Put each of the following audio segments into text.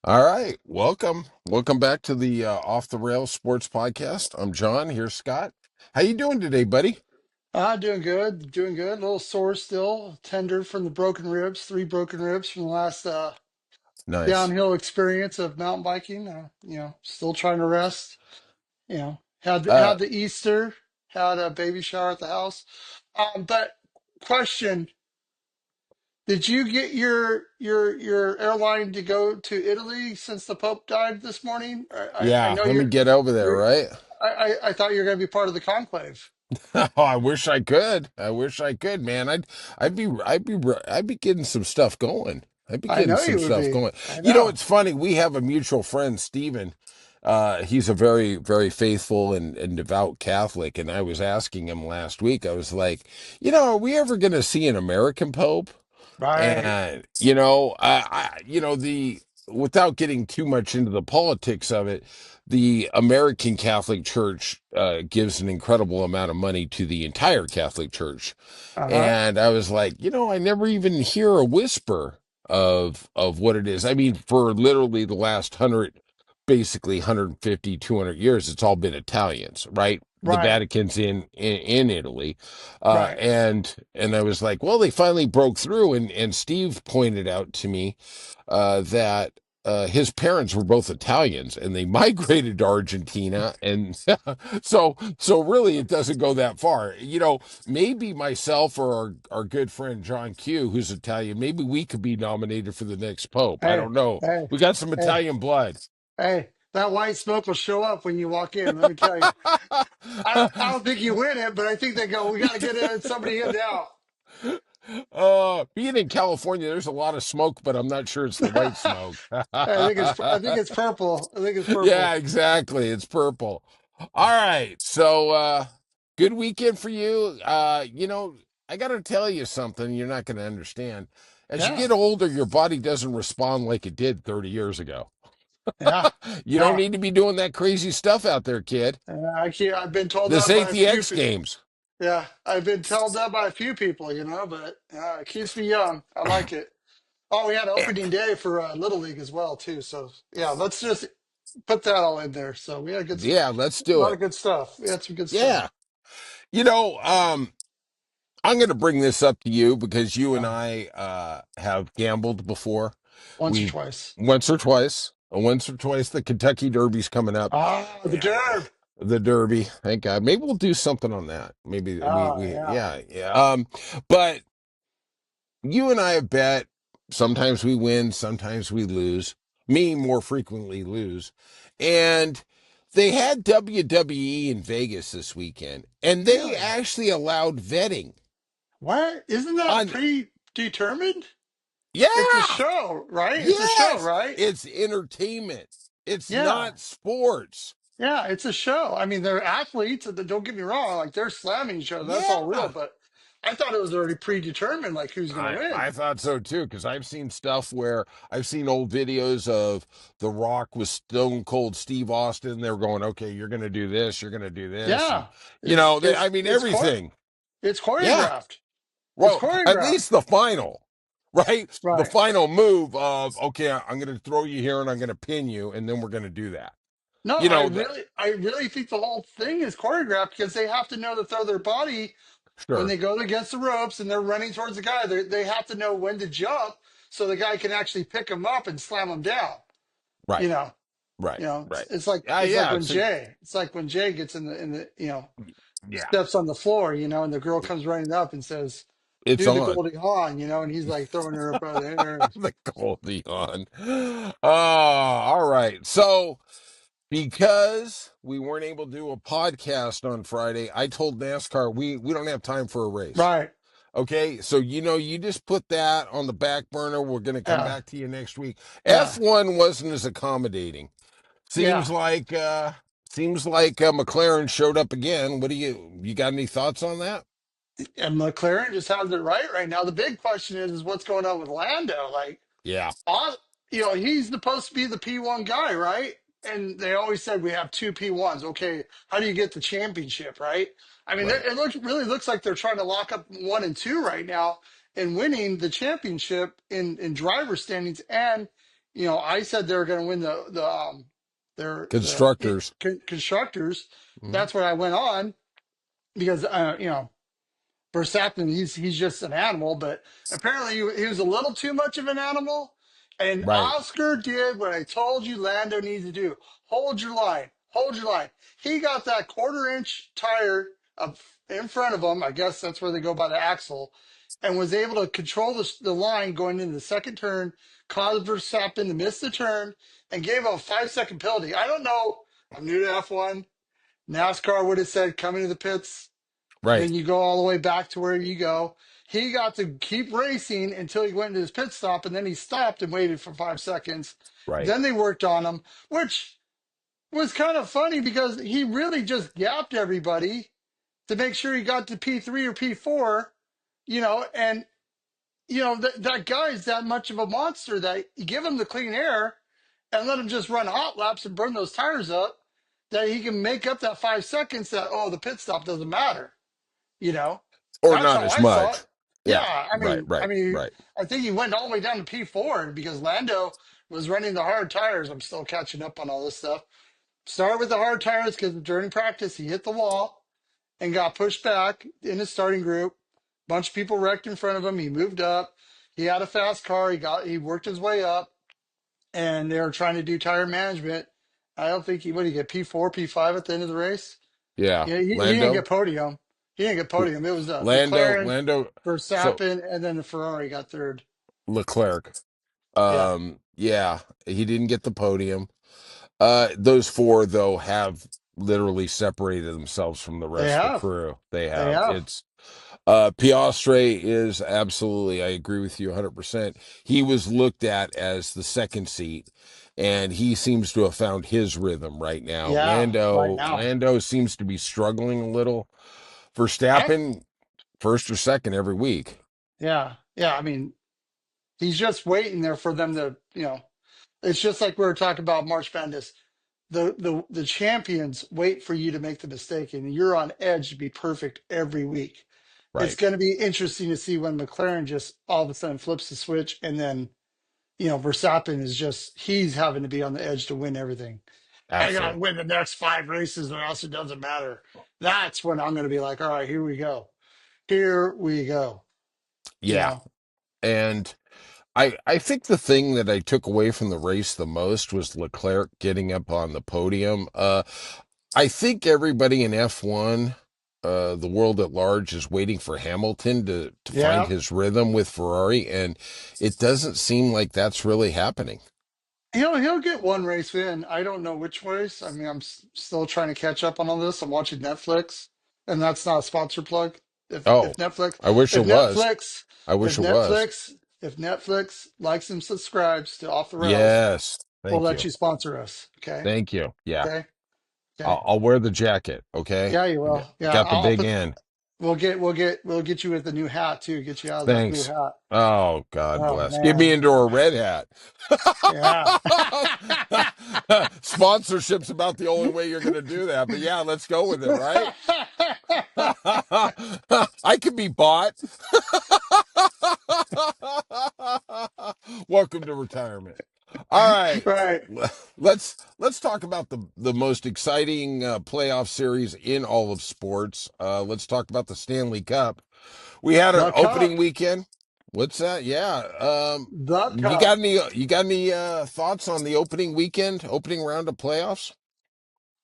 All right, welcome back to the Off the Rails Sports Podcast. I'm John. Here's Scott. How you doing today, buddy? Doing good, doing good. A little sore still, tender from the broken ribs, three broken ribs from the last Nice. downhill experience of mountain biking. Still trying to rest. Had Uh, had the Easter, had a baby shower at the house. But question: Did you get your airline to go to Italy since the Pope died this morning? I yeah, know let me you're get over there, you're. right? I thought you were going to be part of the conclave. Oh, I wish I could. I wish I could, man. I'd be getting some stuff going. I'd be I getting know some you would stuff be. going. I You know, know. it's funny. We have a mutual friend, Steven. He's a very, very faithful and devout Catholic, and I was asking him last week. I was like, are we ever going to see an American Pope? Right. And the without getting too much into the politics of it, the American Catholic Church gives an incredible amount of money to the entire Catholic Church, Uh-huh. and I was like, I never even hear a whisper of what it is. I mean, for literally the last 100, basically 150, 200 years, it's all been Italians, right? The Right. Vatican's in Italy, Right. and I was like, well, they finally broke through, and Steve pointed out to me that his parents were both Italians, and they migrated to Argentina, and so really, it doesn't go that far. Maybe myself or our good friend John Q, who's Italian, maybe we could be nominated for the next pope. I Hey, don't know. hey, We got some hey, Italian blood. hey. That white smoke will show up when you walk in. Let me tell you. I don't think you win it, but I think they go, we got to get somebody in now. Being in California, there's a lot of smoke, but I'm not sure it's the white smoke. I think it's purple. I think it's Yeah, purple. exactly. It's purple. All right. So, good weekend for you. I got to tell you something you're not going to understand. As you Yeah. get older, your body doesn't respond like it did 30 years ago. Yeah. You don't Yeah. need to be doing that crazy stuff out there, kid. I've been told This that by ain't a the few X people. Games. Yeah. I've been told that by a few people, but it keeps me young. I like it. Oh, we had Eh, opening day for Little League as well, too. So, yeah, let's just put that all in there. So we had Yeah, let's a do lot it. of good stuff. We had some good stuff. Yeah. You know, um, I'm going to bring this up to you because you and Uh, I have gambled before. once or We twice. once or twice. The Kentucky Derby's coming up. The Yeah, Derb. the Derby. Thank God. Maybe we'll do something on that. Maybe Oh, yeah. yeah, yeah. But you and I have bet. Sometimes we win, sometimes we lose. Me more frequently lose, and they had WWE in Vegas this weekend, and they Really? actually allowed vetting What? Isn't that on. predetermined? It's a Yeah, show, right? It's a show, yes, right? it's entertainment. It's Yeah. not sports. Yeah, it's a show. I mean, they're athletes. Don't get me wrong. Like, they're slamming each other. That's all real. Yeah. But I thought it was already predetermined, like, who's going to I win. thought so too, because I've seen stuff where I've seen old videos of The Rock with Stone Cold Steve Austin. They're going, okay, you're going to do this, you're going to do this, and Yeah. It's, I it's, mean it's, chor- everything. it's Yeah. choreographed. It's Well, at choreographed. least the final, right? The Right. final move of okay, I'm going to throw you here and I'm going to pin you, and then we're going to do that. No, You I know, the, really, I really think the whole thing is choreographed because they have to know to throw their body when sure, they go against the ropes and they're running towards the guy. They have to know when to jump so the guy can actually pick them up and slam them down. You right, know, right, it's, right. it's like it's like Yeah, when Jay, it's like when Jay gets in the yeah, steps on the floor, and the girl comes running up and says, it's "Do the on. Goldie Hawn," and he's like throwing her up out of the air. The Goldie on. All right. So because we weren't able to do a podcast on Friday, I told NASCAR we don't have time for a race. Right? Okay, so you just put that on the back burner. We're going to come Yeah, back to you next week. yeah, F1 wasn't as accommodating. yeah. Seems like McLaren showed up again. What do you got any thoughts on that? And McLaren just has it right now. The big question is what's going on with Lando? Like, Yeah, on, he's supposed to be the P1 guy, right? And they always said we have two P1s. Okay, how do you get the championship, right? I mean, right. it really looks like they're trying to lock up one and two right now and winning the championship in driver standings and I said they were going to win Constructors. constructors. Mhm. That's what I went on because Verstappen, he's just an animal, but apparently he was a little too much of an animal. And Right, Oscar did what I told you Lando needs to do. Hold your line. Hold your line. He got that quarter-inch tire up in front of him. I guess that's where they go by the axle, and was able to control the line going into the second turn, caused Verstappen to miss the turn, and gave him a 5-second penalty. I don't know. I'm new to F1. NASCAR would have said, come into the pits, right, then you go all the way back to where you go. He got to keep racing until he went into his pit stop, and then he stopped and waited for 5 seconds. right. Then they worked on him, which was kind of funny because he really just gapped everybody to make sure he got to P3 or P4, and that guy's that much of a monster that you give him the clean air and let him just run hot laps and burn those tires up, that he can make up that 5 seconds that, oh, the pit stop doesn't matter. You know, Or that's not how as I saw it. much. Yeah, Yeah, I right, mean, I right, mean, right. I think he went all the way down to P4 because Lando was running the hard tires. I'm still catching up on all this stuff. Started with the hard tires because during practice he hit the wall and got pushed back in his starting group. Bunch of people wrecked in front of him. He moved up. He had a fast car. He worked his way up, and they were trying to do tire management. I don't think what did he get P4, P5 at the end of the race? Yeah, Yeah, he didn't Lando, get podium. He didn't get podium. It was Lando, McLaren, Lando. So Verstappen, and then the Ferrari got third. Leclerc. Yeah, Yeah, he didn't get the podium. Those four though have literally separated themselves from the they rest of the have. crew. They They have. have. It's Piastre is absolutely. I agree with you 100%. He was looked at as the second seat, and he seems to have found his rhythm right now. Yeah, right now. Lando seems to be struggling a little. I, Verstappen, first or second every week. yeah, yeah. I mean, he's just waiting there for them to, It's just like we were talking about March Madness. The champions wait for you to make the mistake, and you're on edge to be perfect every week. It's Right. going to be interesting to see when McLaren just all of a sudden flips the switch, and then Verstappen is just he's having to be on the edge to win everything. I gotta Absolutely. win the next 5 races, or else it doesn't matter. That's when I'm gonna be like, all right, here we go. Here we go. You Yeah. know. And I think the thing that I took away from the race the most was Leclerc getting up on the podium. I think everybody in F1, the world at large, is waiting for Hamilton to find Yeah. his rhythm with Ferrari, and it doesn't seem like that's really happening. He'll get one race in. I don't know which race. I mean, I'm still trying to catch up on all this. I'm watching Netflix, and that's not a sponsor plug. Oh, I wish If it was. Netflix, I if wish it was. Netflix, if Netflix likes and subscribes to Off the Rails, Yes. we'll Thank let you. you sponsor us. Okay. Thank you. Yeah. Okay. Okay. I'll wear the jacket. Okay. Yeah, you will. Yeah, Got the I'll big put. end. We'll get you with the new hat too. Get you out of that blue Thanks. hat. Oh, God Oh bless. Get me man. into a red hat. Yeah. Sponsorship's about the only way you're going to do that. But yeah, let's go with it, right? I can be bought. Welcome to retirement. All right. Right. Let's talk about the most exciting playoff series in all of sports. Let's talk about the Stanley Cup. We had an The opening cup. weekend. What's that? Yeah. The You got cup. any thoughts on the opening weekend, opening round of playoffs?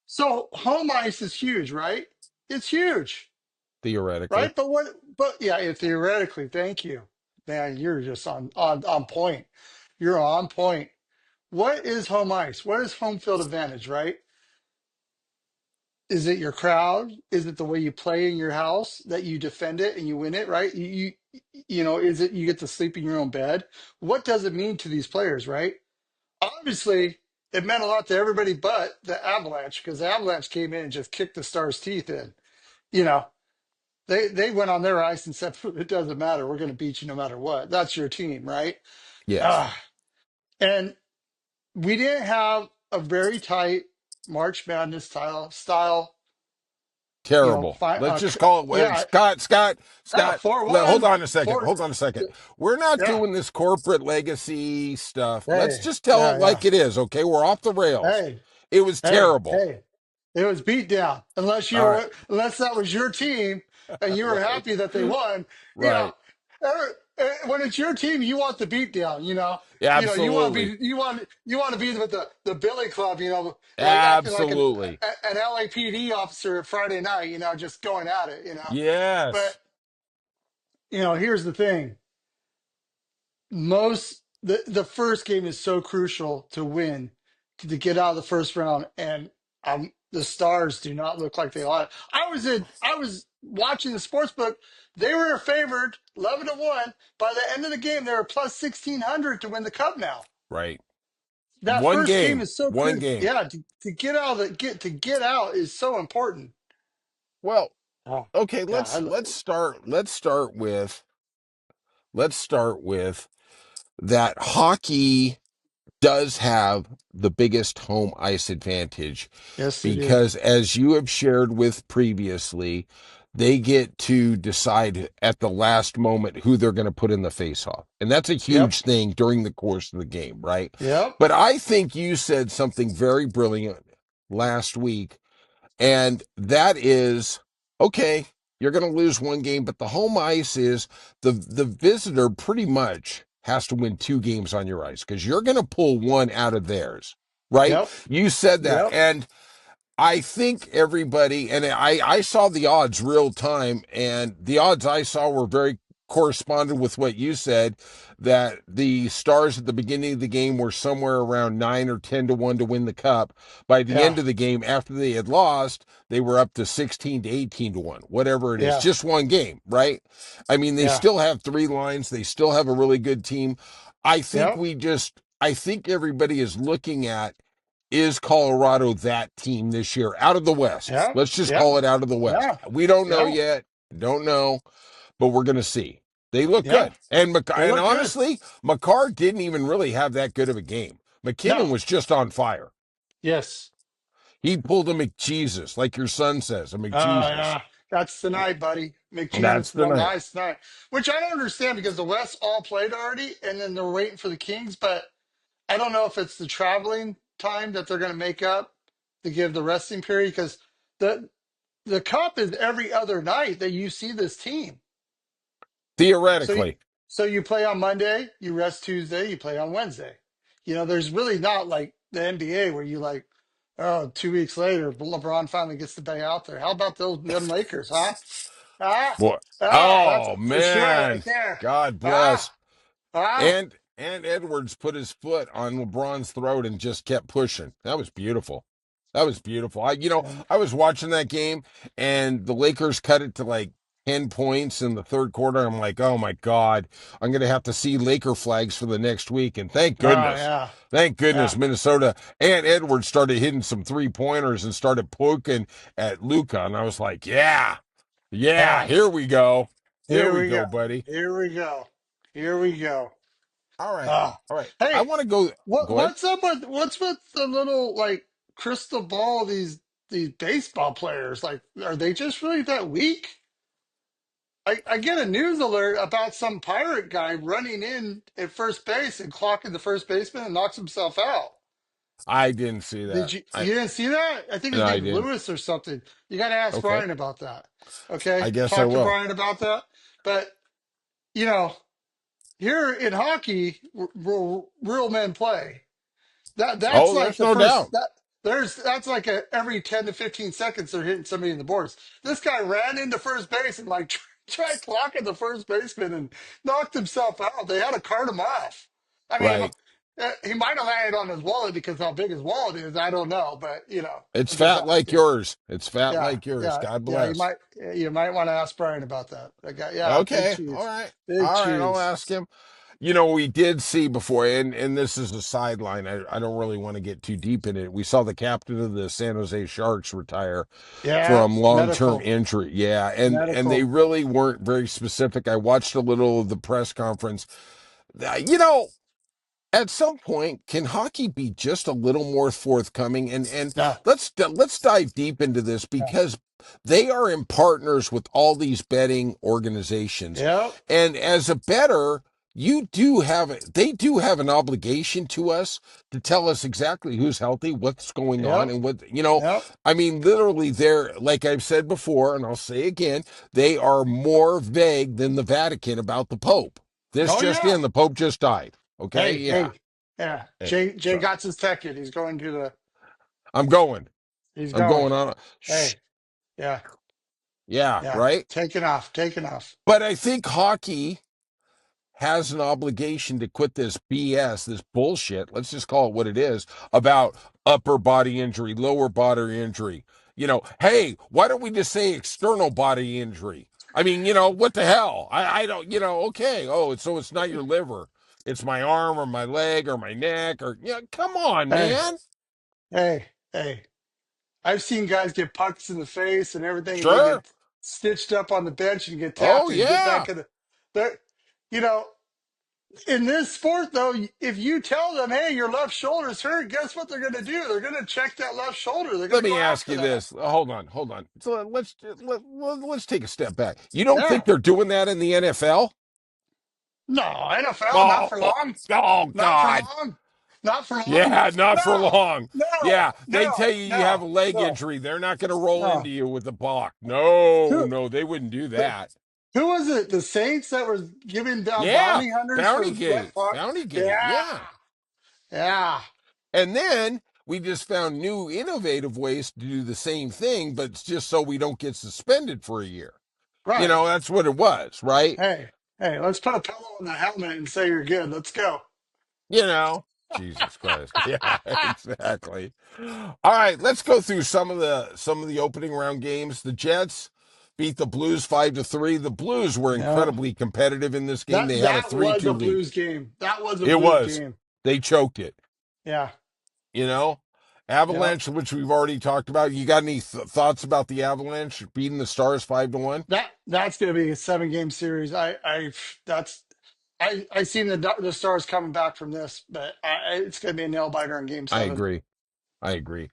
So home ice is huge, right? It's huge, Theoretically. right? But yeah, theoretically, thank you. Man, you're just on point. You're on point. What is home ice? What is home field advantage, right? Is it your crowd? Is it the way you play in your house that you defend it and you win it, right? Is it you get to sleep in your own bed? What does it mean to these players, right? Obviously, it meant a lot to everybody but the Avalanche because the Avalanche came in and just kicked the Stars' teeth in. You know, they went on their ice and said, "It doesn't matter. We're going to beat you no matter what. That's your team, right?" Yes. Ah, and we didn't have a very tight March Madness style Terrible. Let's just call it yeah, Scott. 4-1, Hold on a second. 4, Hold on a second. We're not yeah, doing this corporate legacy stuff. Let's hey, just tell yeah, it yeah, like it is, okay? We're off the rails. hey, It was terrible. hey. It was beat down. All right. Unless that was your team and you were Right. happy that they won. You know, Right. when it's your team, you want the beat down. Yeah, You want to absolutely. be with the Billy Club. Like acting like Absolutely. an LAPD officer Friday night. Just going at it. But Yes. here's the thing. The first game is so crucial to win, to get out of the first round, and the Stars do not look like they ought. I was watching the sports book. They were favored 11-1. By the end of the game, they were plus 1,600 to win the cup. Now Right. that One first game game. is so One critical. game. Yeah, to get out of the get out is so important. Well, Oh, okay, yeah, let's start with that hockey does have the biggest home ice advantage yes, they do. because, as you have shared with previously, they get to decide at the last moment who they're going to put in the face-off. And that's a Yep, huge thing during the course of the game, right? yep, But I think you said something very brilliant last week, and that is okay, you're going to lose one game, but the home ice is the visitor pretty much has to win two games on your ice because you're going to pull one out of theirs, right? yep, You said that. yep. And I think everybody, and I saw the odds real time, and the odds I saw were very corresponded with what you said, that the Stars at the beginning of the game were somewhere around 9 or 10 to 1 to win the cup. By the Yeah, end of the game, after they had lost, they were up to 16 to 18 to 1, whatever it is, yeah, just one game, right? I mean, they yeah, still have three lines, they still have a really good team. yep, I think everybody is looking at, is Colorado that team this year out of the West? yep, Let's just yep. call it out of the West. Yeah, We don't know yeah, yet. Don't know, but we're going to see. They look yeah. good. And They and look good. honestly, McCarr didn't even really have that good of a game. No. McKinnon was just on fire. Yes. He pulled a McJesus, like your son says, a McJesus. Yeah. That's tonight, buddy. That's McJesus the on the night. ice tonight. Which I don't understand because the West all played already and then they're waiting for the Kings, but I don't know if it's the traveling time that they're gonna make up to give the resting period because the the cup is every other night that you see this team. So you, Theoretically. so you play on Monday, you rest Tuesday, you play on Wednesday. There's really not like the NBA where you like, oh, 2 weeks later, LeBron finally gets to be out there. How about those them Lakers, huh? Ah, Boy. that's Oh, for sure right man. there. God Ah, bless. ah, And Edwards put his foot on LeBron's throat and just kept pushing. That was beautiful. That was beautiful. and, I was watching that game and the Lakers cut it to like 10 points in the third quarter. I'm like, oh my God, I'm going to have to see Laker flags for the next week. And oh yeah, thank yeah, goodness Minnesota and Edwards started hitting some 3 pointers and started poking at Luca. And I was like, yeah, yeah, yeah. here we go. Here Here we we go, go. buddy. Here we go. Here we go. All right. Ah, All right. I hey, want to go. Go ahead. what's with the little like crystal ball? These baseball players, like, are they just really that weak? I get a news alert about some pirate guy running in at first base and clocking the first baseman and knocks himself out. I didn't see Did that. you didn't see that? I think his No, I name's didn't. Lewis or something. You got to ask Okay. Brian about that. Okay, I guess I talk to will. Brian about that. But you know, here in hockey, real men play. That's Oh, like there's the no first doubt. that there's that's like every 10 to 15 seconds they're hitting somebody in the boards. This guy ran into first base and like tried clocking the first baseman and knocked himself out. They had to cart him off. I mean, Right. he might have landed on his wallet because how big his wallet is. I don't know, but It's I'm just fat like asking. yours. It's fat Yeah, like yours. yeah, God yeah. bless. You might want to ask Brian about that. That guy, yeah, big Okay. All cheese, right. big All right. I'll cheese. ask him. We did see before, and this is a sideline. I don't really want to get too deep in it. We saw the captain of the San Jose Sharks retire Yeah, from long-term medical, injury. Yeah, and they medical. really weren't very specific. I watched a little of the press conference. You know, at some point, can hockey be just a little more forthcoming? And Yeah, let's dive deep into this yeah, because they are in partners with all these betting organizations. Yep. And as a bettor, they do have an obligation to us to tell us exactly who's healthy, what's going on, Yep. and Yep. I mean, literally, they're, like I've said before, and I'll say again, they are more vague than the Vatican about the Pope. This Oh just yeah. in, the Pope just died. Okay. Hey, Yeah. hey. Yeah. Hey, Jay so got his ticket. He's going to the I'm going. he's I'm going. going on. Shh. Hey. Yeah. Yeah. Yeah. Right. Taking off. Taking off. But I think hockey has an obligation to quit this BS, this bullshit, let's just call it what it is, about upper body injury, lower body injury. Hey, why don't we just say external body injury? I mean, what the hell? I don't, okay. Oh, it's not your liver. It's my arm or my leg or my neck or, come on, Hey. man. Hey. Hey. I've seen guys get pucks in the face and everything, and they Sure. get stitched up on the bench and get Oh, tapped and get yeah. back in the. They're, you know, in this sport though, if you tell them, "Hey, your left shoulder's hurt," guess what they're going to do? They're going to check that left shoulder. They're going Let to go me ask after you that. this. Hold on. So let's take a step back. You don't Yeah. think they're doing that in the NFL? No, NFL, not Oh, for oh, long. oh Not for God. long. Not for long. Yeah, not for No. long. No. Yeah, they tell No. you have No. a leg No. injury. They're not going to roll into No. you with a block. No, Who? no, they wouldn't do that. Who was it? The Saints that was giving down Yeah, bounty hunters Bounty for wet Gate. puck? Bounty Yeah. Gate. Yeah. Yeah. And then we just found new innovative ways to do the same thing, but it's just so we don't get suspended for a year. Right. That's what it was, right? Hey, hey, let's put a pillow on the helmet and say you're good. Let's go. You know, Jesus Christ. Yeah, exactly. All right, let's go through some of the opening round games. The Jets beat the Blues 5-3. The Blues were Yeah. incredibly competitive in this game. That They had a that was 3-2 a lead. Blues game. That was a It Blues was. game. They choked it, Yeah. you know? Yep. Avalanche, which we've already talked about. You got any thoughts about the Avalanche beating the Stars 5-1? That's gonna be a 7 game series. I seen the Stars coming back from this, but it's gonna be a nail biter in game I 7. agree. I agree.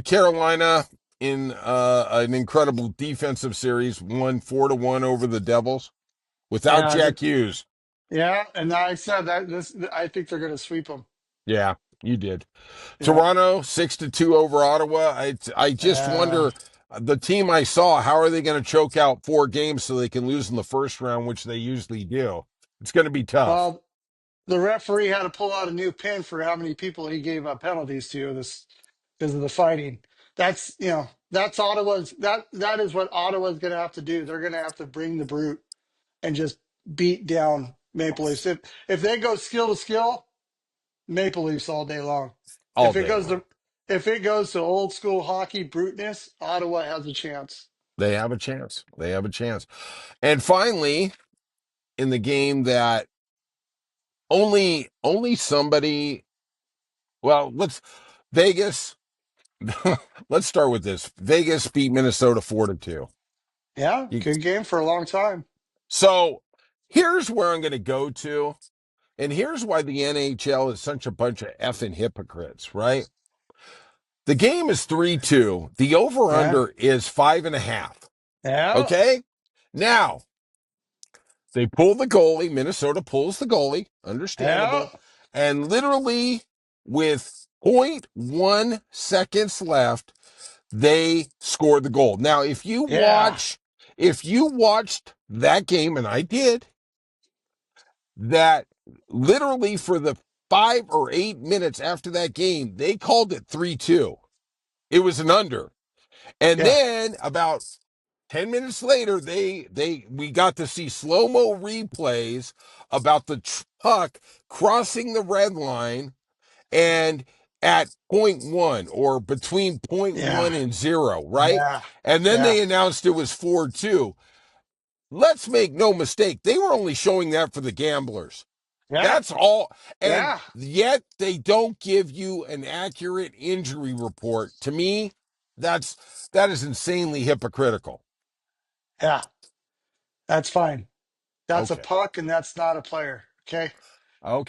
Carolina in an incredible defensive series won 4-1 over the Devils without Yeah, Jack Hughes. yeah, and I said that this. I think they're gonna sweep them. Yeah, you did. Yeah, Toronto 6-2 over Ottawa. I just yeah. wonder, the team I saw, how are they going to choke out 4 games so they can lose in the first round, which they usually do? It's going to be tough. Well, the referee had to pull out a new pin for how many people he gave penalties to this because of the fighting. That's Ottawa's that is what Ottawa's going to have to do. They're going to have to bring the brute and just beat down Maple Leafs. If they go skill to skill, Maple Leafs all day long. All If it day goes long. to if it goes to old school hockey bruteness, Ottawa has a chance. They have a chance. They have a chance. And finally, in the game that only somebody, well, Vegas, let's start with this. Vegas beat Minnesota 4-2. Yeah, You, good game for a long time. so here's where I'm going to go to. And here's why the NHL is such a bunch of effing hypocrites, right? The game is 3-2. The over Yeah, under is 5.5. yeah, Okay. Now, they pull the goalie. Minnesota pulls the goalie. yeah, Understandable. And literally with point 0.1 seconds left, they scored the goal. Now, yeah, if you watched that game, and I did, that literally for the 5 or 8 minutes after that game, they called it 3-2. It was an under. And yeah, then about 10 minutes later, we got to see slow-mo replays about the puck crossing the red line and at point one or between point yeah, one and zero, right? yeah, And then yeah, they announced it was 4-2. Let's make no mistake, they were only showing that for the gamblers. yeah, That's all. And yeah, yet they don't give you an accurate injury report. To me, that is insanely hypocritical. yeah. That's fine. That's a Okay. puck, and that's not a player. Okay,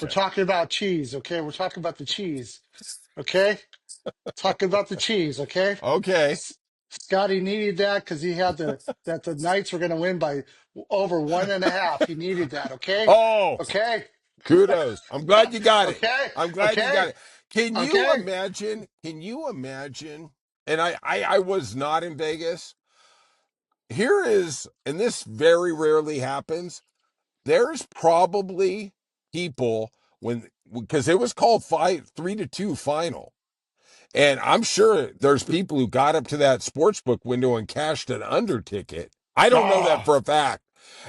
we're Okay. talking about cheese. Okay, we're talking about the cheese. Okay, talking about the cheese. Okay, Okay. Scotty needed that because he had the Knights were going to win by over 1.5. He needed that. Okay, Oh, okay, kudos. I'm glad you got it. okay, I'm glad you got okay, it. Can you okay. imagine? Can you imagine? And I was not in Vegas. Here is, and this very rarely happens. There's probably people when because it was called 3-2 final. And I'm sure there's people who got up to that sportsbook window and cashed an under ticket. I don't know that Oh, for a fact.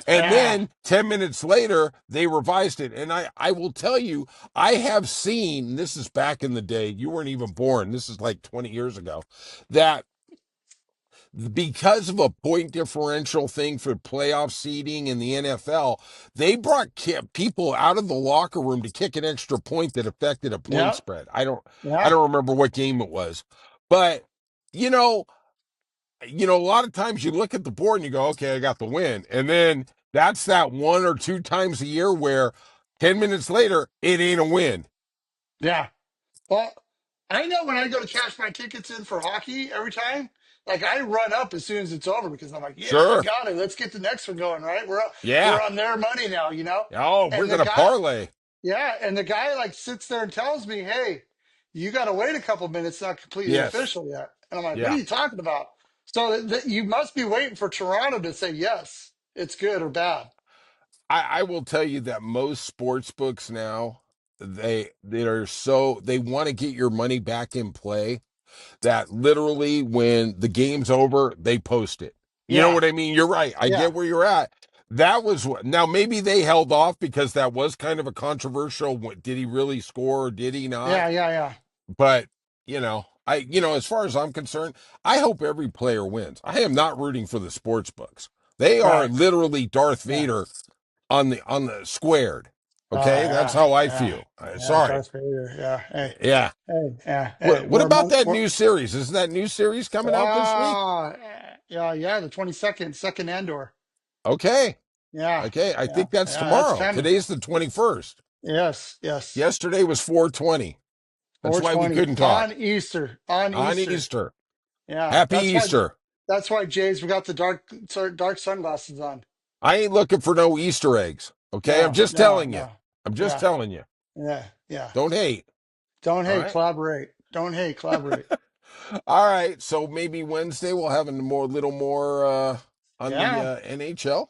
And yeah, then 10 minutes later, they revised it. And I will tell you, I have seen, this is back in the day, you weren't even born, this is like 20 years ago, that because of a point differential thing for playoff seeding in the NFL, they brought people out of the locker room to kick an extra point that affected a point yeah, spread. I yeah, don't remember what game it was, but you know, a lot of times you look at the board and you go, okay, I got the win, and then that's that one or two times a year where 10 minutes later it ain't a win. yeah. Well, I know when I go to cash my tickets in for hockey every time, like I run up as soon as it's over because I'm like, yeah, I Sure, got it. Let's get the next one going, right? We're yeah. on their money now, you know. Oh, we're And the gonna guy, parlay. yeah, and the guy like sits there and tells me, hey, you got to wait a couple minutes, it's not completely Yes, official yet. And I'm like, what are yeah. you talking about? So you must be waiting for Toronto to say yes, it's good or bad. I will tell you that most sports books now they want to get your money back in play that literally when the game's over they post it. You know Yeah, what I mean? You're right. I yeah, get where you're at. That was what now maybe they held off because that was kind of a controversial. Did he really score or did he not? yeah, yeah, yeah, But as far as I'm concerned, I hope every player wins. I am not rooting for the sports books. They are right, literally Darth yeah. Vader on the squared. Okay, that's Yeah, how I yeah, feel. yeah. Sorry. Darth Vader. Yeah. Hey, Yeah. hey, yeah. Hey, What we're about among. that We're, new series? Isn't that new series coming out this week? yeah, yeah. The 22nd, second Andor. Okay. Yeah, Okay. I yeah, think that's yeah. That's tomorrow. coming. Today's the 21st. Yes, yes. Yesterday was 420. That's why we 420 couldn't on talk. Easter. On On Easter. Easter. Yeah, Happy Easter. That's why Jay's we got the dark sunglasses on. I ain't looking for no Easter eggs. Okay. I'm No, just no, telling you. no. I'm just Yeah, telling you. yeah, yeah. Don't hate. Don't All hate, right. collaborate. Don't hate, collaborate. All right. So maybe Wednesday we'll have a little more on the Yeah. NHL.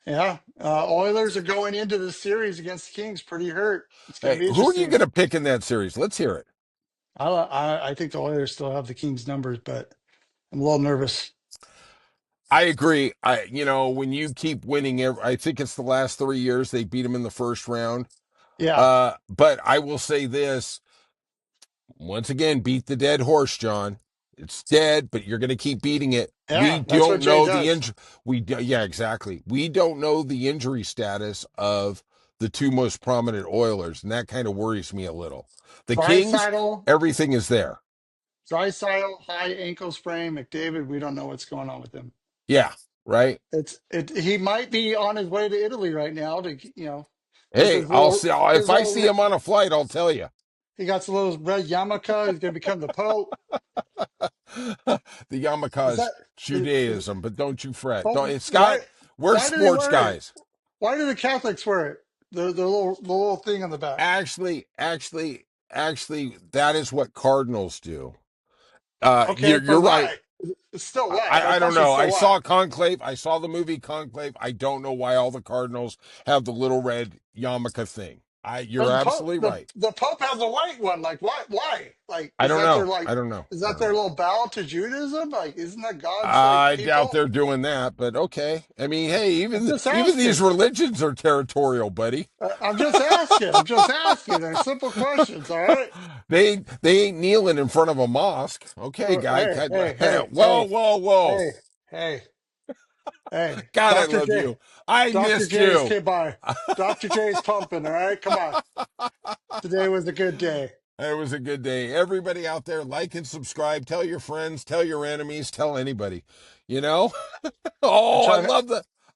Yeah, Oilers are going into the series against the Kings pretty hurt. It's going to Hey, be who are you interesting. going to pick in that series? Let's hear it. I think the Oilers still have the Kings numbers, but I'm a little nervous. I agree. When you keep winning, I think it's the last 3 years they beat them in the first round. Yeah, But I will say this once again: beat the dead horse, John. It's dead, but you're going to keep beating it. We yeah, that's what don't Jay know the does. injury. Yeah, exactly. We don't know the injury status of the two most prominent Oilers, and that kind of worries me a little. The Kings, Drysaddle, everything is there. Drysaddle, high ankle sprain. McDavid, we don't know what's going on with him. Yeah, right. He might be on his way to Italy right now to with Hey, I'll see if his I see little him on a flight. I'll tell you. he got some little red yarmulke. He's going to become the Pope. The Is Yamaka's that is Judaism, but don't you fret. Pope? Don't Scott, Why we're why do they sports wear it? guys. Why do the Catholics wear it? The little thing on the back. Actually, that is what cardinals do. Okay, You're but right. why? It's still why. My I don't question's know. I still why. saw Conclave. I saw the movie Conclave. I don't know why all the cardinals have the little red yarmulke thing. But You're absolutely right. The Pope has a white one. Like why? Why? Like I is don't that their know. like? I don't know. Is I that don't their know. little bow to Judaism? Like isn't that God's like I doubt people? they're doing that, but okay. I mean, hey, I'm just even these asking. religions are territorial, buddy. I'm just asking. I'm just asking. They're simple questions. All right. They ain't kneeling in front of a mosque. Okay, guy. Hey, hey, hey, Whoa, hey, whoa, whoa. hey, hey, hey. God, I love you. I Dr. missed J's you. came by. Dr. J's pumping. All right. Come on. Today was a good day. It was a good day. Everybody out there, like and subscribe. Tell your friends, tell your enemies, tell anybody. You know? I'm Oh, trying to.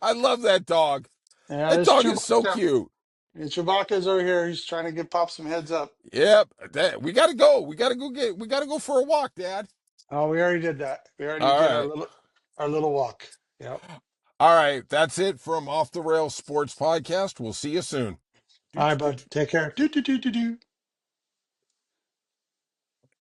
I love that dog. Yeah, That it's dog is so Chewbacca. cute. And Chewbacca's over here. He's trying to give Pop some heads up. Yep. We gotta go. We gotta go for a walk, Dad. Oh, we already did that. We already All did right. our little walk. Yep. All right. That's it from Off the Rails Sports Podcast. We'll see you soon. Do, All do, right, do, bud. Take care. Do do do do do.